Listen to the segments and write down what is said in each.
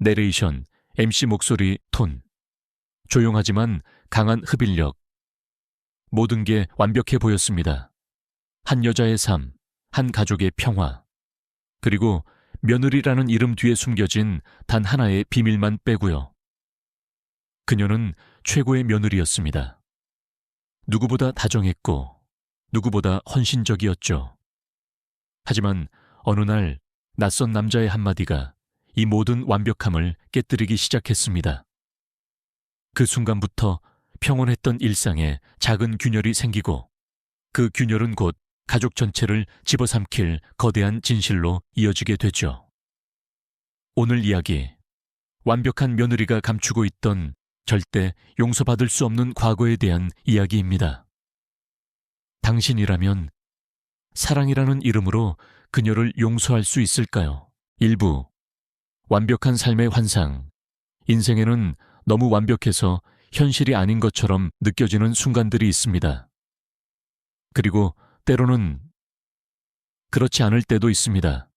내레이션, MC 목소리, 톤. 조용하지만 강한 흡입력. 모든 게 완벽해 보였습니다. 한 여자의 삶, 한 가족의 평화. 그리고 며느리라는 이름 뒤에 숨겨진 단 하나의 비밀만 빼고요. 그녀는 최고의 며느리였습니다. 누구보다 다정했고 누구보다 헌신적이었죠. 하지만 어느 날 낯선 남자의 한마디가 이 모든 완벽함을 깨뜨리기 시작했습니다. 그 순간부터 평온했던 일상에 작은 균열이 생기고 그 균열은 곧 가족 전체를 집어삼킬 거대한 진실로 이어지게 되죠. 오늘 이야기, 완벽한 며느리가 감추고 있던 절대 용서받을 수 없는 과거에 대한 이야기입니다. 당신이라면 사랑이라는 이름으로 그녀를 용서할 수 있을까요? 일부, 완벽한 삶의 환상. 인생에는 너무 완벽해서 현실이 아닌 것처럼 느껴지는 순간들이 있습니다. 그리고 때로는 그렇지 않을 때도 있습니다.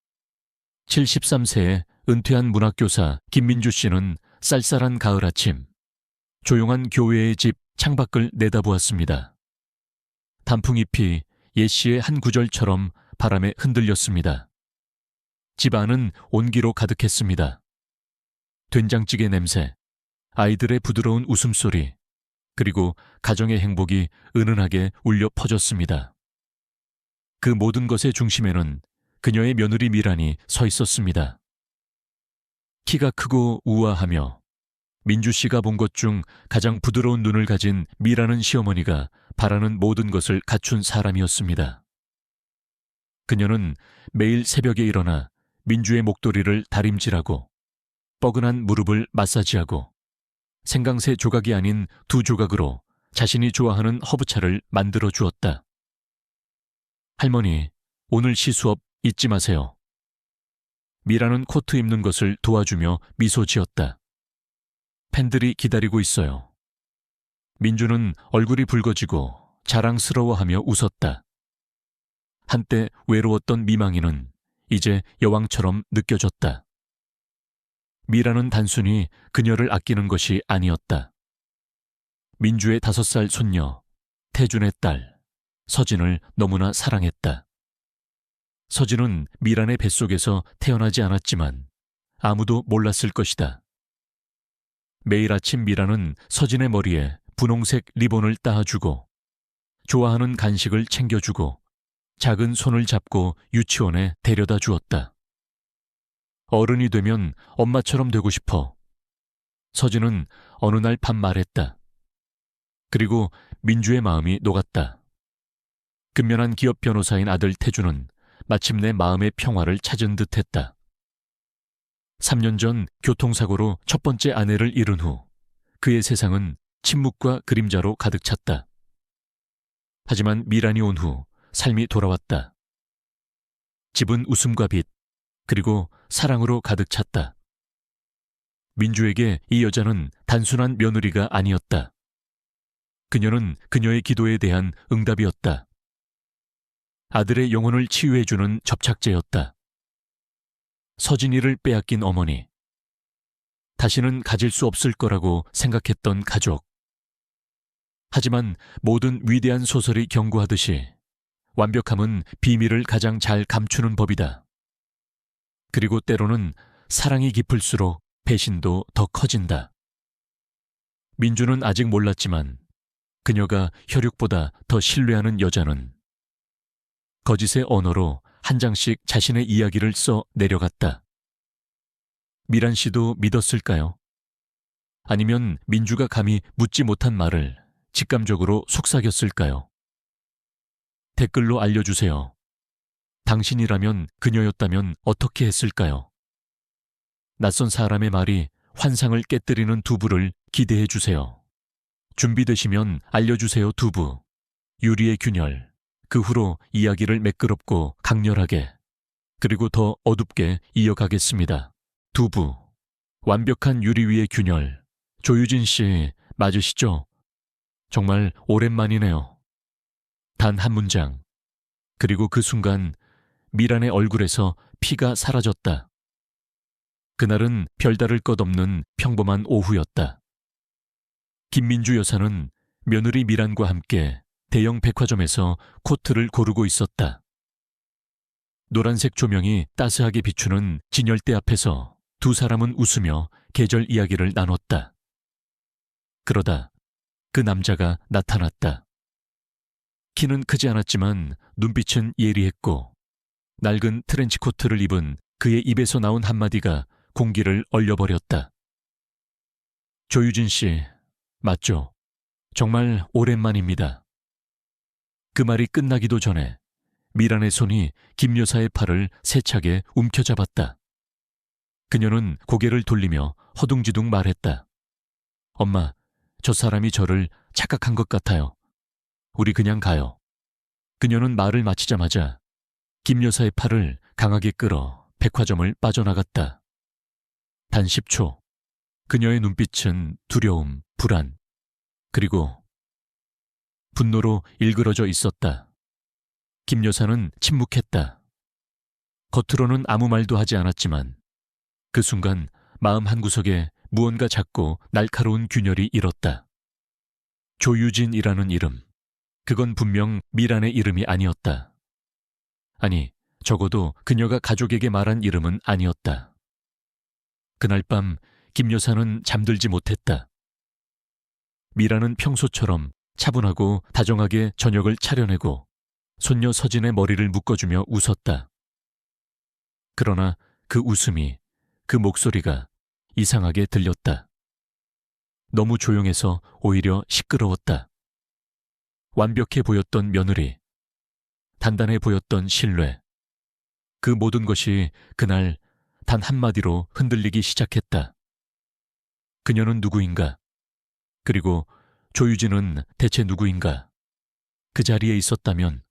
73세의 은퇴한 문학교사 김민주 씨는 쌀쌀한 가을 아침, 조용한 교회의 집 창밖을 내다보았습니다. 단풍잎이 옛 시의 한 구절처럼 바람에 흔들렸습니다. 집 안은 온기로 가득했습니다. 된장찌개 냄새, 아이들의 부드러운 웃음소리, 그리고 가정의 행복이 은은하게 울려 퍼졌습니다. 그 모든 것의 중심에는 그녀의 며느리 미란이 서 있었습니다. 키가 크고 우아하며 민주 씨가 본 것 중 가장 부드러운 눈을 가진 미라는 시어머니가 바라는 모든 것을 갖춘 사람이었습니다. 그녀는 매일 새벽에 일어나 민주의 목도리를 다림질하고 뻐근한 무릎을 마사지하고 생강새 조각이 아닌 2조각으로 자신이 좋아하는 허브차를 만들어 주었다. 할머니, 오늘 시 수업 잊지 마세요. 미라는 코트 입는 것을 도와주며 미소 지었다. 팬들이 기다리고 있어요. 민주는 얼굴이 붉어지고 자랑스러워하며 웃었다. 한때 외로웠던 미망이는 이제 여왕처럼 느껴졌다. 미라는 단순히 그녀를 아끼는 것이 아니었다. 민주의 5살 손녀, 태준의 딸, 서진을 너무나 사랑했다. 서진은 미란의 뱃속에서 태어나지 않았지만 아무도 몰랐을 것이다. 매일 아침 미란은 서진의 머리에 분홍색 리본을 따아주고 좋아하는 간식을 챙겨주고 작은 손을 잡고 유치원에 데려다 주었다. 어른이 되면 엄마처럼 되고 싶어. 서진은 어느 날 밤 말했다. 그리고 민주의 마음이 녹았다. 근면한 기업 변호사인 아들 태준은 마침내 마음의 평화를 찾은 듯했다. 3년 전 교통사고로 첫 번째 아내를 잃은 후 그의 세상은 침묵과 그림자로 가득 찼다. 하지만 미란이 온 후 삶이 돌아왔다. 집은 웃음과 빛, 그리고 사랑으로 가득 찼다. 민주에게 이 여자는 단순한 며느리가 아니었다. 그녀는 그녀의 기도에 대한 응답이었다. 아들의 영혼을 치유해주는 접착제였다. 서진이를 빼앗긴 어머니. 다시는 가질 수 없을 거라고 생각했던 가족. 하지만 모든 위대한 소설이 경고하듯이 완벽함은 비밀을 가장 잘 감추는 법이다. 그리고 때로는 사랑이 깊을수록 배신도 더 커진다. 민주는 아직 몰랐지만 그녀가 혈육보다 더 신뢰하는 여자는 거짓의 언어로 한 장씩 자신의 이야기를 써 내려갔다. 미란 씨도 믿었을까요? 아니면 민주가 감히 묻지 못한 말을 직감적으로 속삭였을까요? 댓글로 알려주세요. 당신이라면 그녀였다면 어떻게 했을까요? 낯선 사람의 말이 환상을 깨뜨리는 두부를 기대해 주세요. 준비되시면 알려주세요. 두부. 유리의 균열. 그 후로 이야기를 매끄럽고 강렬하게 그리고 더 어둡게 이어가겠습니다. 두부. 완벽한 유리 위의 균열. 조유진 씨 맞으시죠? 정말 오랜만이네요. 단 한 문장. 그리고 그 순간 미란의 얼굴에서 피가 사라졌다. 그날은 별다를 것 없는 평범한 오후였다. 김민주 여사는 며느리 미란과 함께 대형 백화점에서 코트를 고르고 있었다. 노란색 조명이 따스하게 비추는 진열대 앞에서 두 사람은 웃으며 계절 이야기를 나눴다. 그러다 그 남자가 나타났다. 키는 크지 않았지만 눈빛은 예리했고 낡은 트렌치코트를 입은 그의 입에서 나온 한마디가 공기를 얼려버렸다. 조유진 씨, 맞죠? 정말 오랜만입니다. 그 말이 끝나기도 전에 미란의 손이 김 여사의 팔을 세차게 움켜잡았다. 그녀는 고개를 돌리며 허둥지둥 말했다. 엄마, 저 사람이 저를 착각한 것 같아요. 우리 그냥 가요. 그녀는 말을 마치자마자 김 여사의 팔을 강하게 끌어 백화점을 빠져나갔다. 단 10초. 그녀의 눈빛은 두려움, 불안, 그리고 분노로 일그러져 있었다. 김 여사는 침묵했다. 겉으로는 아무 말도 하지 않았지만 그 순간 마음 한구석에 무언가 작고 날카로운 균열이 일었다. 조유진이라는 이름. 그건 분명 미란의 이름이 아니었다. 아니, 적어도 그녀가 가족에게 말한 이름은 아니었다. 그날 밤 김 여사는 잠들지 못했다. 미란은 평소처럼 차분하고 다정하게 저녁을 차려내고 손녀 서진의 머리를 묶어주며 웃었다. 그러나 그 웃음이, 그 목소리가 이상하게 들렸다. 너무 조용해서 오히려 시끄러웠다. 완벽해 보였던 며느리, 단단해 보였던 신뢰, 그 모든 것이 그날 단 한마디로 흔들리기 시작했다. 그녀는 누구인가? 그리고 조유진은 대체 누구인가? 그 자리에 있었다면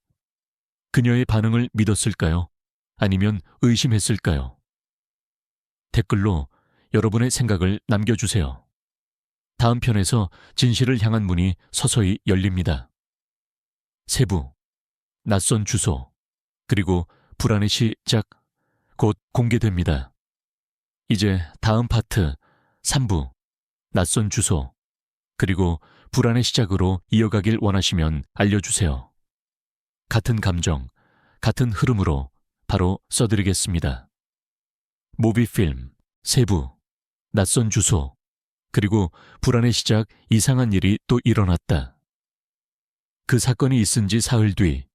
그녀의 반응을 믿었을까요? 아니면 의심했을까요? 댓글로 여러분의 생각을 남겨주세요. 다음 편에서 진실을 향한 문이 서서히 열립니다. 세부, 낯선 주소, 그리고 불안의 시작 곧 공개됩니다. 이제 다음 파트 3부, 낯선 주소, 그리고 불안의 시작으로 이어가길 원하시면 알려주세요. 같은 감정, 같은 흐름으로 바로 써드리겠습니다. 모비필м, 세부, 낯선 주소, 그리고 불안의 시작 이상한 일이 또 일어났다. 그 사건이 있은 지 사흘 뒤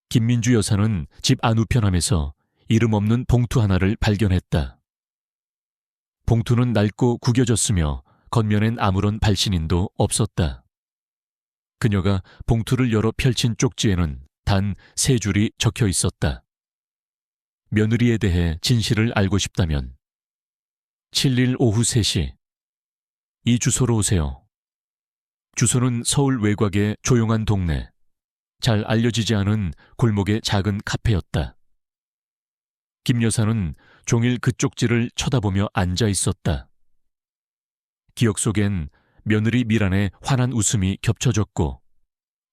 김민주 여사는 집 안우편함에서 이름 없는 봉투 하나를 발견했다. 봉투는 낡고 구겨졌으며 겉면엔 아무런 발신인도 없었다. 그녀가 봉투를 열어 펼친 쪽지에는 단 3줄이 적혀 있었다. 며느리에 대해 진실을 알고 싶다면 7일 오후 3시 이 주소로 오세요. 주소는 서울 외곽의 조용한 동네, 잘 알려지지 않은 골목의 작은 카페였다. 김 여사는 종일 그 쪽지를 쳐다보며 앉아 있었다. 기억 속엔 며느리 미란의 환한 웃음이 겹쳐졌고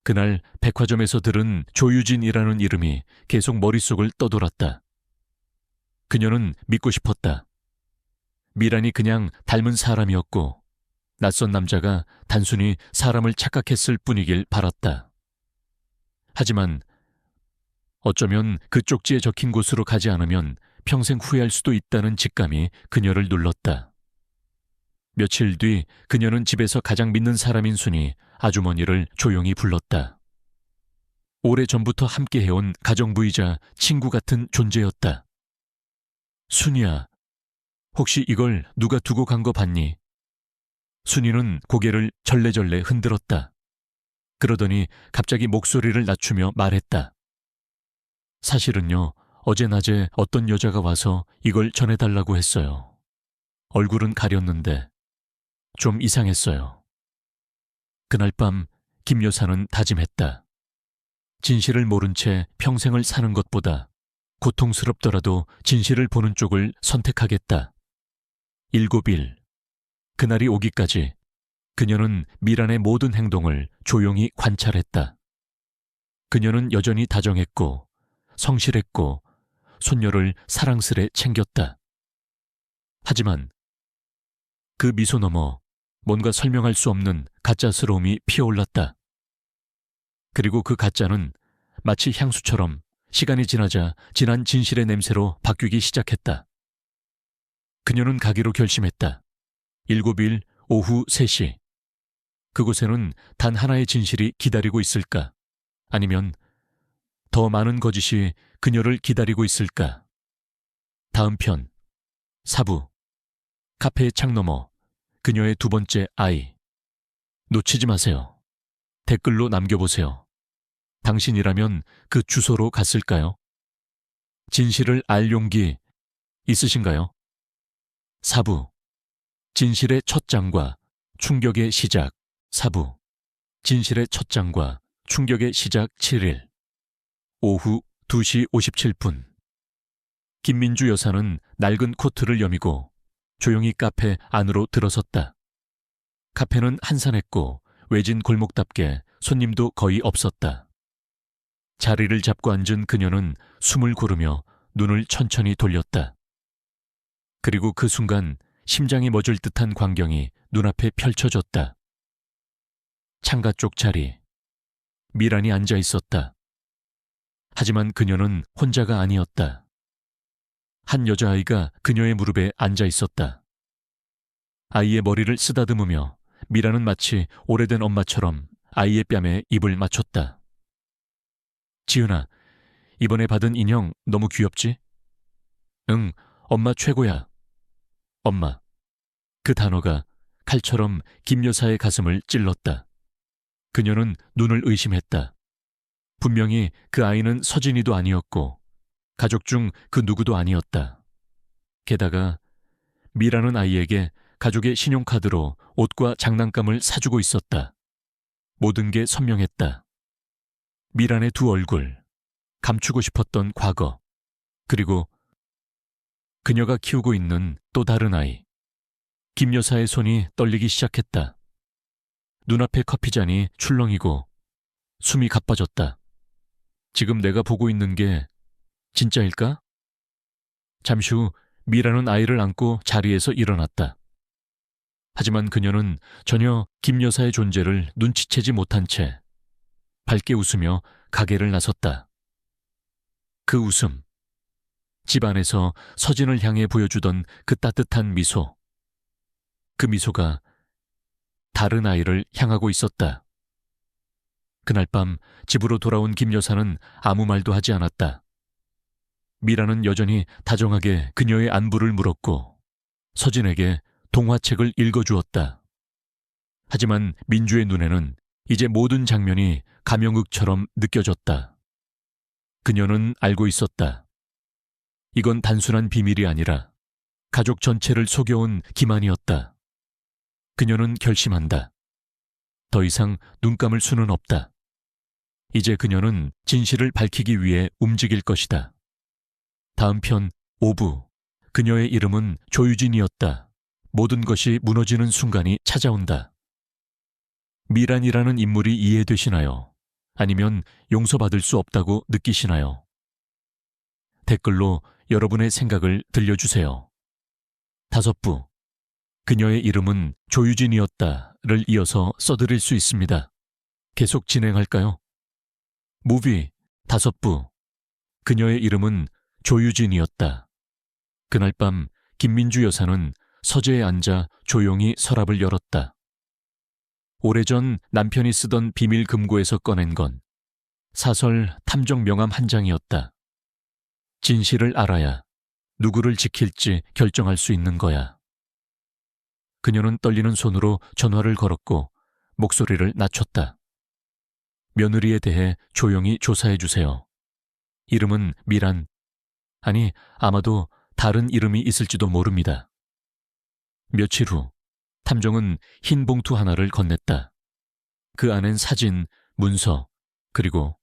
그날 백화점에서 들은 조유진이라는 이름이 계속 머릿속을 떠돌았다. 그녀는 믿고 싶었다. 미란이 그냥 닮은 사람이었고 낯선 남자가 단순히 사람을 착각했을 뿐이길 바랐다. 하지만 어쩌면 그 쪽지에 적힌 곳으로 가지 않으면 평생 후회할 수도 있다는 직감이 그녀를 눌렀다. 며칠 뒤 그녀는 집에서 가장 믿는 사람인 순이 아주머니를 조용히 불렀다. 오래전부터 함께 해온 가정부이자 친구 같은 존재였다. 순이야, 혹시 이걸 누가 두고 간 거 봤니? 순이는 고개를 절레절레 흔들었다. 그러더니 갑자기 목소리를 낮추며 말했다. 사실은요, 어제 낮에 어떤 여자가 와서 이걸 전해달라고 했어요. 얼굴은 가렸는데 좀 이상했어요. 그날 밤 김 여사는 다짐했다. 진실을 모른 채 평생을 사는 것보다 고통스럽더라도 진실을 보는 쪽을 선택하겠다. 7일, 그날이 오기까지 그녀는 미란의 모든 행동을 조용히 관찰했다. 그녀는 여전히 다정했고 성실했고 손녀를 사랑스레 챙겼다. 하지만 그 미소 너머 뭔가 설명할 수 없는 가짜스러움이 피어올랐다. 그리고 그 가짜는 마치 향수처럼 시간이 지나자 진한 진실의 냄새로 바뀌기 시작했다. 그녀는 가기로 결심했다. 7일 오후 3시. 그곳에는 단 하나의 진실이 기다리고 있을까? 아니면 더 많은 거짓이 그녀를 기다리고 있을까? 다음 편, 4부. 카페의 창 너머, 그녀의 두 번째 아이. 놓치지 마세요. 댓글로 남겨보세요. 당신이라면 그 주소로 갔을까요? 진실을 알 용기 있으신가요? 4부. 진실의 첫 장과 충격의 시작. 4부. 진실의 첫 장과 충격의 시작 7일. 오후 2시 57분. 김민주 여사는 낡은 코트를 여미고 조용히 카페 안으로 들어섰다. 카페는 한산했고 외진 골목답게 손님도 거의 없었다. 자리를 잡고 앉은 그녀는 숨을 고르며 눈을 천천히 돌렸다. 그리고 그 순간 심장이 멎을 듯한 광경이 눈앞에 펼쳐졌다. 창가 쪽 자리. 미란이 앉아 있었다. 하지만 그녀는 혼자가 아니었다. 한 여자아이가 그녀의 무릎에 앉아 있었다. 아이의 머리를 쓰다듬으며 미란은 마치 오래된 엄마처럼 아이의 뺨에 입을 맞췄다. 지은아, 이번에 받은 인형 너무 귀엽지? 응, 엄마 최고야. 엄마. 그 단어가 칼처럼 김 여사의 가슴을 찔렀다. 그녀는 눈을 의심했다. 분명히 그 아이는 서진이도 아니었고 가족 중 그 누구도 아니었다. 게다가 미라는 아이에게 가족의 신용카드로 옷과 장난감을 사주고 있었다. 모든 게 선명했다. 미란의 두 얼굴, 감추고 싶었던 과거, 그리고 그녀가 키우고 있는 또 다른 아이. 김 여사의 손이 떨리기 시작했다. 눈앞의 커피잔이 출렁이고 숨이 가빠졌다. 지금 내가 보고 있는 게 진짜일까? 잠시 후 미라는 아이를 안고 자리에서 일어났다. 하지만 그녀는 전혀 김 여사의 존재를 눈치채지 못한 채 밝게 웃으며 가게를 나섰다. 그 웃음, 집 안에서 서진을 향해 보여주던 그 따뜻한 미소. 그 미소가 다른 아이를 향하고 있었다. 그날 밤 집으로 돌아온 김 여사는 아무 말도 하지 않았다. 미라는 여전히 다정하게 그녀의 안부를 물었고 서진에게 동화책을 읽어주었다. 하지만 민주의 눈에는 이제 모든 장면이 감영극처럼 느껴졌다. 그녀는 알고 있었다. 이건 단순한 비밀이 아니라 가족 전체를 속여온 기만이었다. 그녀는 결심한다. 더 이상 눈 감을 수는 없다. 이제 그녀는 진실을 밝히기 위해 움직일 것이다. 다음 편 5부. 그녀의 이름은 조유진이었다. 모든 것이 무너지는 순간이 찾아온다. 미란이라는 인물이 이해되시나요? 아니면 용서받을 수 없다고 느끼시나요? 댓글로 여러분의 생각을 들려주세요. 5부. 그녀의 이름은 조유진이었다를 이어서 써드릴 수 있습니다. 계속 진행할까요? 무비 5부. 그녀의 이름은 조유진이었다. 그날 밤 김민주 여사는 서재에 앉아 조용히 서랍을 열었다. 오래전 남편이 쓰던 비밀 금고에서 꺼낸 건 사설 탐정 명함 한 장이었다. 진실을 알아야 누구를 지킬지 결정할 수 있는 거야. 그녀는 떨리는 손으로 전화를 걸었고 목소리를 낮췄다. 며느리에 대해 조용히 조사해 주세요. 이름은 미란. 아니, 아마도 다른 이름이 있을지도 모릅니다. 며칠 후 탐정은 흰 봉투 하나를 건넸다. 그 안엔 사진, 문서, 그리고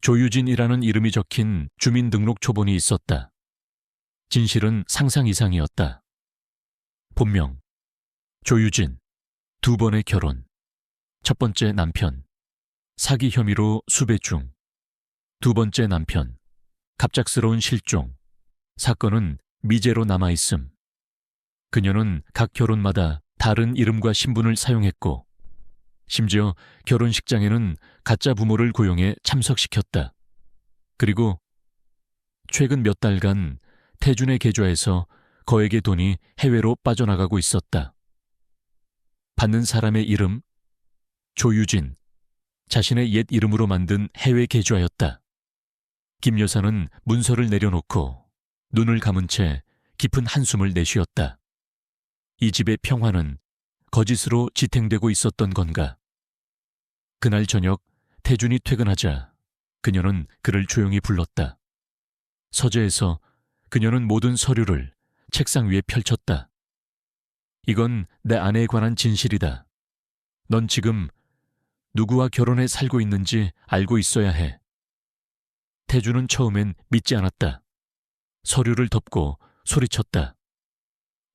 조유진이라는 이름이 적힌 주민등록 초본이 있었다. 진실은 상상 이상이었다. 본명 조유진, 2번의 결혼, 첫 번째 남편, 사기 혐의로 수배 중, 2번째 남편, 갑작스러운 실종, 사건은 미제로 남아있음. 그녀는 각 결혼마다 다른 이름과 신분을 사용했고 심지어 결혼식장에는 가짜 부모를 고용해 참석시켰다. 그리고 최근 몇 달간 태준의 계좌에서 거액의 돈이 해외로 빠져나가고 있었다. 받는 사람의 이름 조유진, 자신의 옛 이름으로 만든 해외 계좌였다. 김 여사는 문서를 내려놓고 눈을 감은 채 깊은 한숨을 내쉬었다. 이 집의 평화는 거짓으로 지탱되고 있었던 건가? 그날 저녁 태준이 퇴근하자 그녀는 그를 조용히 불렀다. 서재에서 그녀는 모든 서류를 책상 위에 펼쳤다. 이건 내 아내에 관한 진실이다. 넌 지금 누구와 결혼해 살고 있는지 알고 있어야 해. 태준은 처음엔 믿지 않았다. 서류를 덮고 소리쳤다.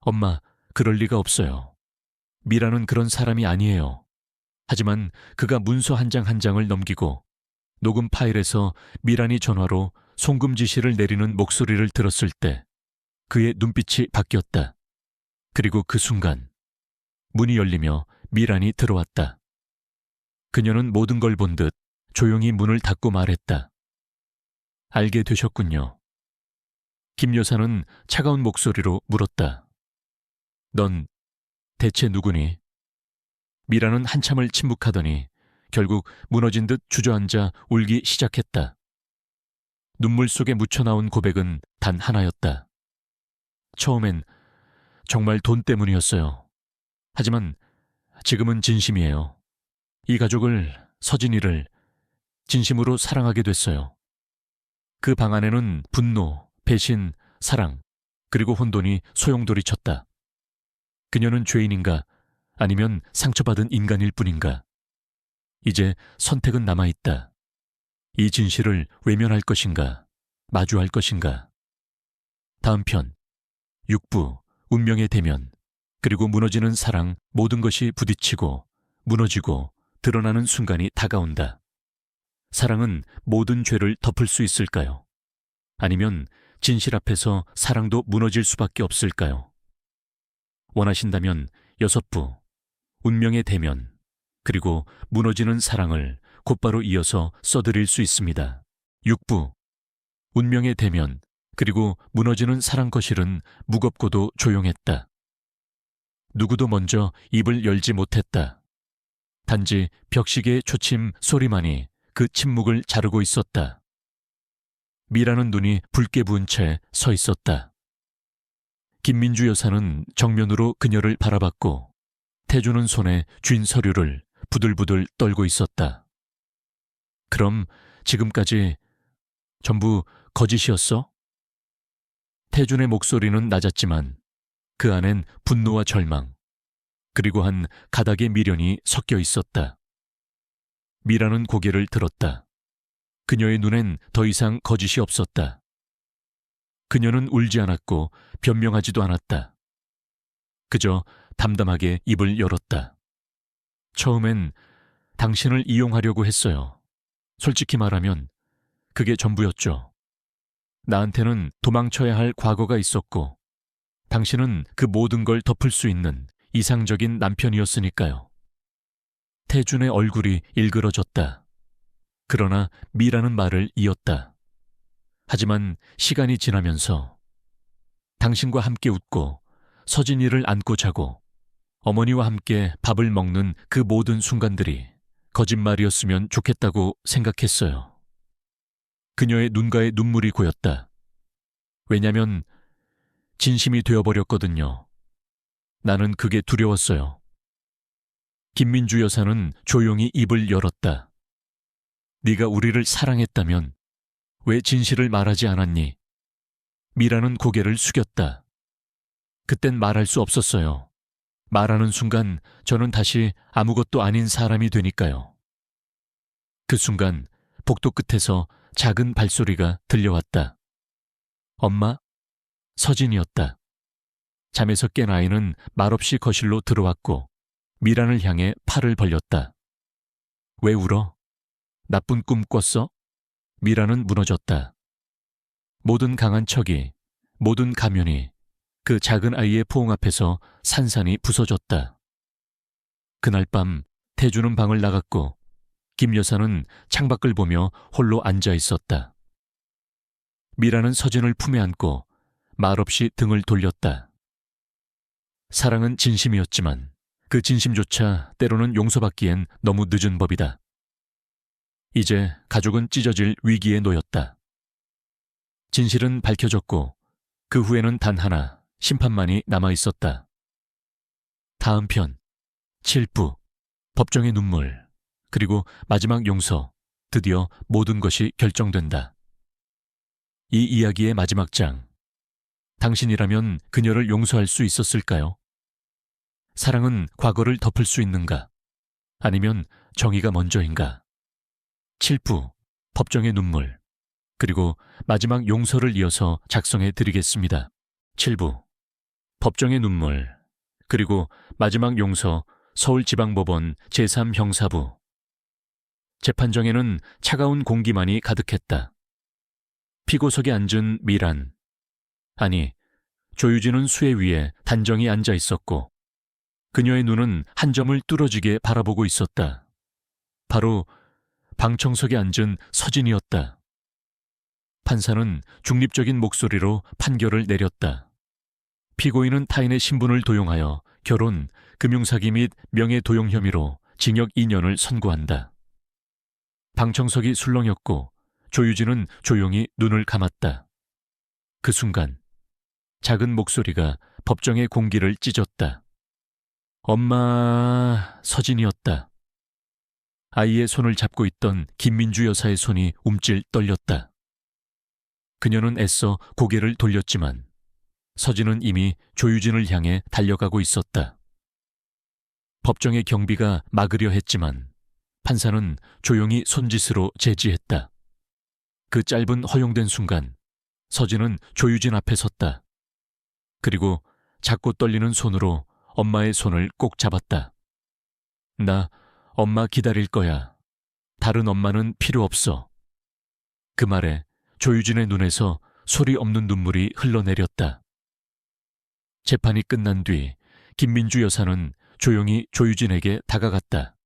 엄마, 그럴 리가 없어요. 미라는 그런 사람이 아니에요. 하지만 그가 문서 한 장 한 장을 넘기고 녹음 파일에서 미란이 전화로 송금 지시를 내리는 목소리를 들었을 때 그의 눈빛이 바뀌었다. 그리고 그 순간 문이 열리며 미란이 들어왔다. 그녀는 모든 걸 본 듯 조용히 문을 닫고 말했다. 알게 되셨군요. 김 여사는 차가운 목소리로 물었다. 넌 대체 누구니? 미라는 한참을 침묵하더니 결국 무너진 듯 주저앉아 울기 시작했다. 눈물 속에 묻혀나온 고백은 단 하나였다. 처음엔 정말 돈 때문이었어요. 하지만 지금은 진심이에요. 이 가족을, 서진이를 진심으로 사랑하게 됐어요. 그 방 안에는 분노, 배신, 사랑, 그리고 혼돈이 소용돌이쳤다. 그녀는 죄인인가 아니면 상처받은 인간일 뿐인가. 이제 선택은 남아있다. 이 진실을 외면할 것인가, 마주할 것인가. 다음 편, 육부, 운명의 대면, 그리고 무너지는 사랑, 모든 것이 부딪히고 무너지고 드러나는 순간이 다가온다. 사랑은 모든 죄를 덮을 수 있을까요? 아니면 진실 앞에서 사랑도 무너질 수밖에 없을까요? 원하신다면 6부, 운명의 대면, 그리고 무너지는 사랑을 곧바로 이어서 써드릴 수 있습니다. 6부, 운명의 대면, 그리고 무너지는 사랑 거실은 무겁고도 조용했다. 누구도 먼저 입을 열지 못했다. 단지 벽시계의 초침 소리만이 그 침묵을 자르고 있었다. 미라는 눈이 붉게 부은 채 서 있었다. 김민주 여사는 정면으로 그녀를 바라봤고 태준은 손에 쥔 서류를 부들부들 떨고 있었다. 그럼 지금까지 전부 거짓이었어? 태준의 목소리는 낮았지만 그 안엔 분노와 절망, 그리고 한 가닥의 미련이 섞여 있었다. 미라는 고개를 들었다. 그녀의 눈엔 더 이상 거짓이 없었다. 그녀는 울지 않았고 변명하지도 않았다. 그저 담담하게 입을 열었다. 처음엔 당신을 이용하려고 했어요. 솔직히 말하면 그게 전부였죠. 나한테는 도망쳐야 할 과거가 있었고 당신은 그 모든 걸 덮을 수 있는 이상적인 남편이었으니까요. 태준의 얼굴이 일그러졌다. 그러나 미라는 말을 이었다. 하지만 시간이 지나면서 당신과 함께 웃고 서진이를 안고 자고 어머니와 함께 밥을 먹는 그 모든 순간들이 거짓말이었으면 좋겠다고 생각했어요. 그녀의 눈가에 눈물이 고였다. 왜냐면 진심이 되어버렸거든요. 나는 그게 두려웠어요. 김민주 여사는 조용히 입을 열었다. 네가 우리를 사랑했다면 왜 진실을 말하지 않았니? 미라는 고개를 숙였다. 그땐 말할 수 없었어요. 말하는 순간 저는 다시 아무것도 아닌 사람이 되니까요. 그 순간 복도 끝에서 작은 발소리가 들려왔다. 엄마? 서진이었다. 잠에서 깬 아이는 말없이 거실로 들어왔고 미란을 향해 팔을 벌렸다. 왜 울어? 나쁜 꿈 꿨어? 미란은 무너졌다. 모든 강한 척이, 모든 가면이 그 작은 아이의 포옹 앞에서 산산이 부서졌다. 그날 밤 태주는 방을 나갔고 김 여사는 창밖을 보며 홀로 앉아 있었다. 미라는 서진을 품에 안고 말없이 등을 돌렸다. 사랑은 진심이었지만 그 진심조차 때로는 용서받기엔 너무 늦은 법이다. 이제 가족은 찢어질 위기에 놓였다. 진실은 밝혀졌고 그 후에는 단 하나, 심판만이 남아있었다. 다음 편, 칠부, 법정의 눈물, 그리고 마지막 용서, 드디어 모든 것이 결정된다. 이 이야기의 마지막 장, 당신이라면 그녀를 용서할 수 있었을까요? 사랑은 과거를 덮을 수 있는가? 아니면 정의가 먼저인가? 칠부, 법정의 눈물, 그리고 마지막 용서를 이어서 작성해 드리겠습니다. 칠부, 법정의 눈물, 그리고 마지막 용서, 서울지방법원 제3형사부. 재판정에는 차가운 공기만이 가득했다. 피고석에 앉은 미란, 아니, 조유진은 수해 위에 단정히 앉아 있었고 그녀의 눈은 한 점을 뚫어지게 바라보고 있었다. 바로 방청석에 앉은 서진이었다. 판사는 중립적인 목소리로 판결을 내렸다. 피고인은 타인의 신분을 도용하여 결혼, 금융사기 및 명예도용 혐의로 징역 2년을 선고한다. 방청석이 술렁였고 조유진은 조용히 눈을 감았다. 그 순간 작은 목소리가 법정의 공기를 찢었다. 엄마, 서진이었다. 아이의 손을 잡고 있던 김민주 여사의 손이 움찔 떨렸다. 그녀는 애써 고개를 돌렸지만 서진은 이미 조유진을 향해 달려가고 있었다. 법정의 경비가 막으려 했지만 판사는 조용히 손짓으로 제지했다. 그 짧은 허용된 순간 서진은 조유진 앞에 섰다. 그리고 작고 떨리는 손으로 엄마의 손을 꼭 잡았다. 나 엄마 기다릴 거야. 다른 엄마는 필요 없어. 그 말에 조유진의 눈에서 소리 없는 눈물이 흘러내렸다. 재판이 끝난 뒤 김민주 여사는 조용히 조유진에게 다가갔다.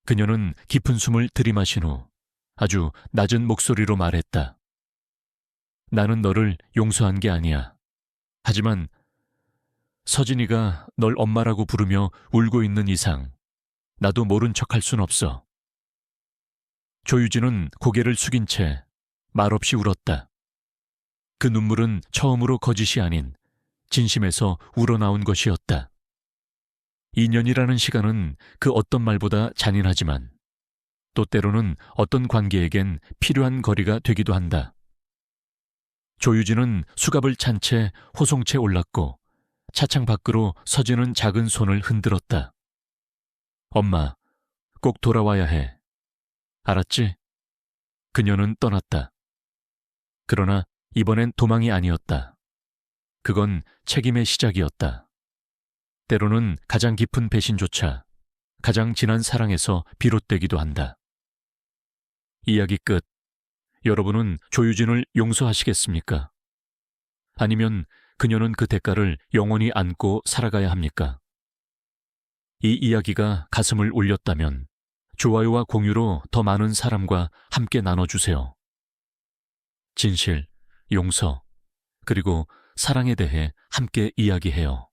그녀는 깊은 숨을 들이마신 후 아주 낮은 목소리로 말했다. 나는 너를 용서한 게 아니야. 하지만 서진이가 널 엄마라고 부르며 울고 있는 이상 나도 모른 척할 순 없어. 조유진은 고개를 숙인 채 말없이 울었다. 그 눈물은 처음으로 거짓이 아닌 진심에서 우러나온 것이었다. 2년이라는 시간은 그 어떤 말보다 잔인하지만 또 때로는 어떤 관계에겐 필요한 거리가 되기도 한다. 조유진은 수갑을 찬 채 호송채 올랐고 차창 밖으로 서지는 작은 손을 흔들었다. 엄마, 꼭 돌아와야 해. 알았지? 그녀는 떠났다. 그러나 이번엔 도망이 아니었다. 그건 책임의 시작이었다. 때로는 가장 깊은 배신조차 가장 진한 사랑에서 비롯되기도 한다. 이야기 끝. 여러분은 조유진을 용서하시겠습니까? 아니면 그녀는 그 대가를 영원히 안고 살아가야 합니까? 이 이야기가 가슴을 울렸다면 좋아요와 공유로 더 많은 사람과 함께 나눠주세요. 진실, 용서, 그리고 사랑에 대해 함께 이야기해요.